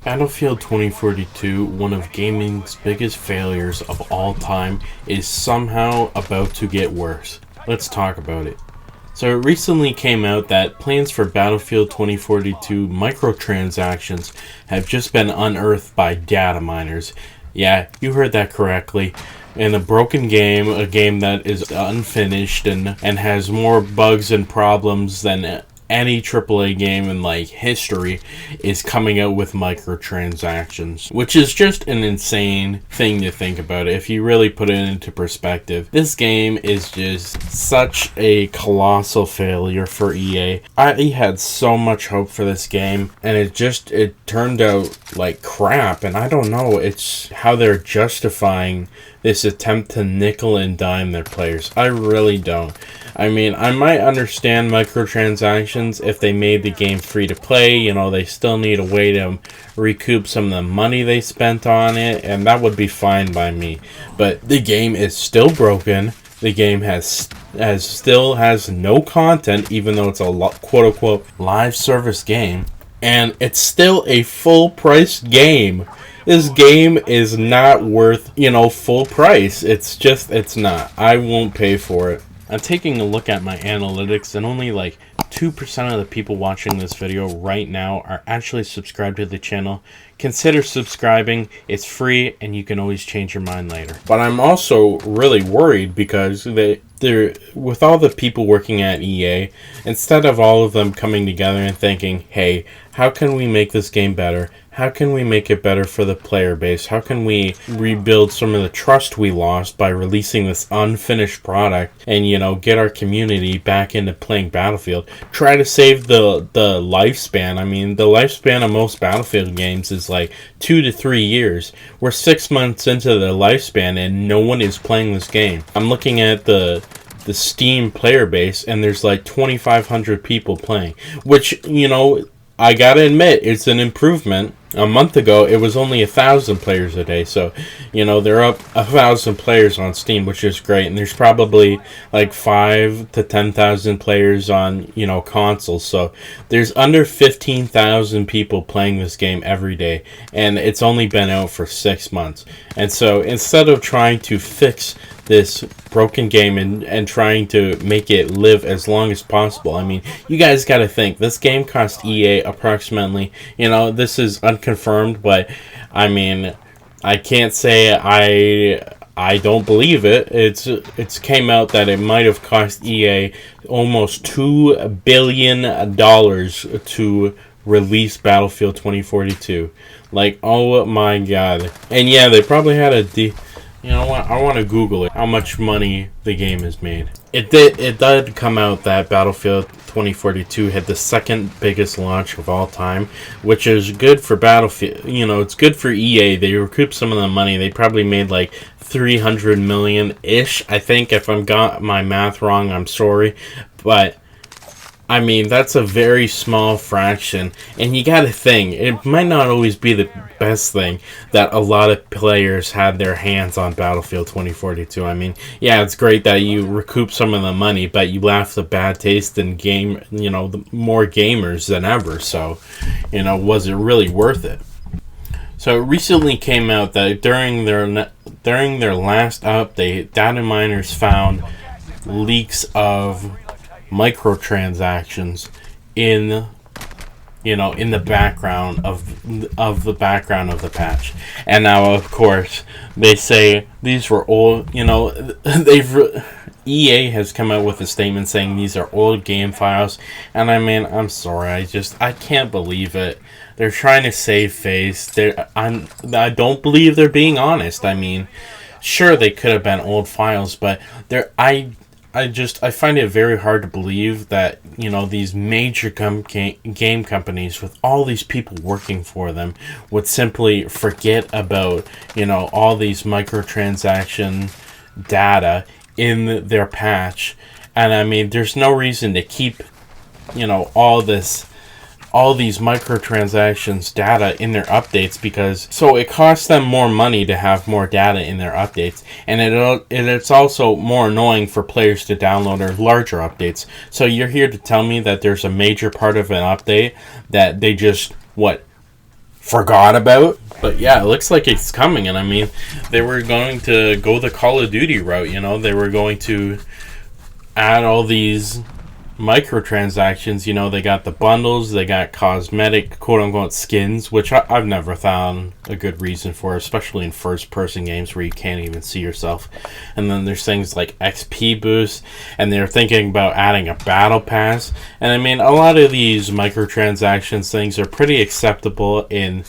Battlefield 2042, one of gaming's biggest failures of all time, is somehow about to get worse. Let's talk about it. So it recently came out that plans for Battlefield 2042 microtransactions have just been unearthed by data miners. Yeah, you heard that correctly. In a broken game, a game that is unfinished and has more bugs and problems than any AAA game in history, is coming out with microtransactions, which is just an insane thing to think about if you really put it into perspective. This game is just such a colossal failure for EA. I had so much hope for this game, and it turned out like crap, and I don't know, it's how they're justifying this attempt to nickel and dime their players. I really don't. I mean, I might understand microtransactions if they made the game free to play. You know, they still need a way to recoup some of the money they spent on it, and that would be fine by me. But the game is still broken. The game still has no content, even though it's a quote unquote live service game, and it's still a full price game. This game is not worth, full price. It's not. I won't pay for it. I'm taking a look at my analytics, and only 2% of the people watching this video right now are actually subscribed to the channel. Consider subscribing. It's free, and you can always change your mind later. But I'm also really worried because they're with all the people working at EA, instead of all of them coming together and thinking, hey, how can we make this game better? How can we make it better for the player base? How can we rebuild some of the trust we lost by releasing this unfinished product and, get our community back into playing Battlefield? Try to save the lifespan. I mean, the lifespan of most Battlefield games is 2 to 3 years. We're 6 months into the lifespan and no one is playing this game. I'm looking at the Steam player base, and there's 2,500 people playing, which, I gotta admit, it's an improvement. A month ago, it was only 1,000 players a day, so, they're up 1,000 players on Steam, which is great, and there's probably 5 to 10,000 players on, consoles, so there's under 15,000 people playing this game every day, and it's only been out for 6 months. And so, instead of trying to fix this broken game and trying to make it live as long as possible, I mean, you guys gotta think, this game cost EA approximately, this is unconfirmed, but I mean, I can't say I don't believe it. It's came out that it might have cost EA almost $2 billion to release Battlefield 2042. Oh my god. And yeah, they probably had you know what? I want to Google it. How much money the game has made. It did come out that Battlefield 2042 had the second biggest launch of all time, which is good for Battlefield. It's good for EA. They recouped some of the money. They probably made 300 million-ish. I think, if I've got my math wrong, I'm sorry. But I mean, that's a very small fraction, and you gotta think, it might not always be the best thing that a lot of players had their hands on Battlefield 2042. I mean, yeah, it's great that you recoup some of the money, but you left a bad taste in more gamers than ever, so, was it really worth it? So it recently came out that during their last update, data miners found leaks of microtransactions in the background of the patch. And now, of course, they say these were old. EA has come out with a statement saying these are old game files, and I mean, I'm sorry, I can't believe it. They're trying to save face. I don't believe they're being honest. I mean, sure, they could have been old files, but I find it very hard to believe that, these major game companies with all these people working for them would simply forget about, all these microtransaction data in their patch. And I mean, there's no reason to keep, all these microtransactions data in their updates, because so it costs them more money to have more data in their updates, and it's also more annoying for players to download their larger updates. So you're here to tell me that there's a major part of an update that they just forgot about. But yeah, it looks like it's coming. And I mean, they were going to go the Call of Duty route, you know? They were going to add all these microtransactions. You know, they got the bundles, they got cosmetic quote-unquote skins, which I've never found a good reason for, especially in first-person games where you can't even see yourself. And then there's things like XP boosts, and they're thinking about adding a battle pass. And I mean, a lot of these microtransactions things are pretty acceptable in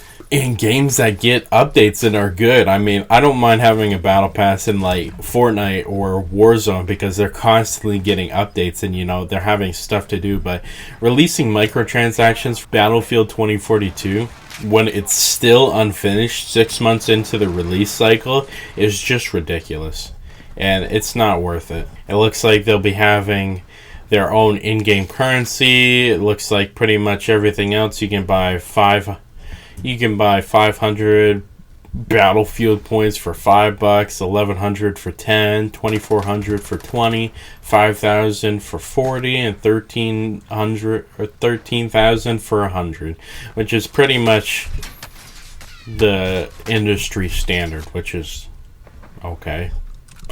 games that get updates and are good. I mean, I don't mind having a battle pass in like Fortnite or Warzone because they're constantly getting updates and, you know, they're having stuff to do. But releasing microtransactions for Battlefield 2042 when it's still unfinished 6 months into the release cycle is just ridiculous. And it's not worth it. It looks like they'll be having their own in-game currency. It looks like pretty much everything else you can buy 500 Battlefield points for $5, 1,100 for 10, 2,400 for 20, 5,000 for 40, and 1,300 or 13,000 for 100, which is pretty much the industry standard, which is okay.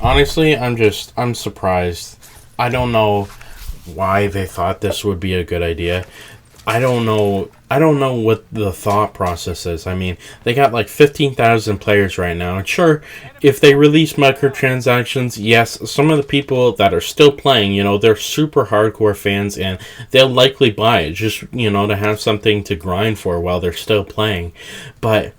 Honestly, I'm surprised. I don't know why they thought this would be a good idea. I don't know what the thought process is. I mean, they got like 15,000 players right now. And sure, if they release microtransactions, yes, some of the people that are still playing, you know, they're super hardcore fans and they'll likely buy it just, you know, to have something to grind for while they're still playing. But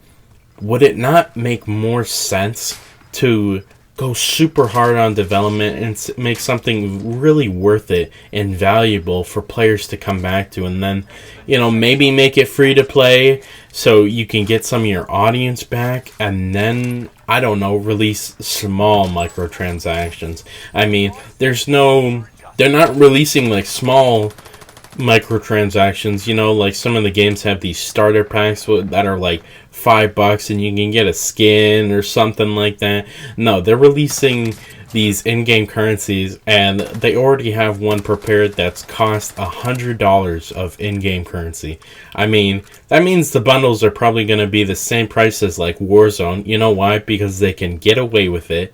would it not make more sense to go super hard on development and make something really worth it and valuable for players to come back to, and then, you know, maybe make it free to play so you can get some of your audience back, and then, I don't know, release small microtransactions. I mean, they're not releasing like small microtransactions, you know, like some of the games have these starter packs that are like $5 and you can get a skin or something like that. No, they're releasing these in-game currencies and they already have one prepared that's cost $100 of in-game currency. I mean, that means the bundles are probably going to be the same price as like Warzone. You know why? Because they can get away with it,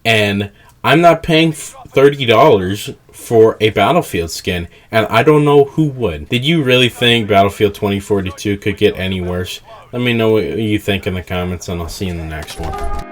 and I'm not paying $30 for a Battlefield skin, and I don't know who would. Did you really think Battlefield 2042 could get any worse? Let me know what you think in the comments, and I'll see you in the next one.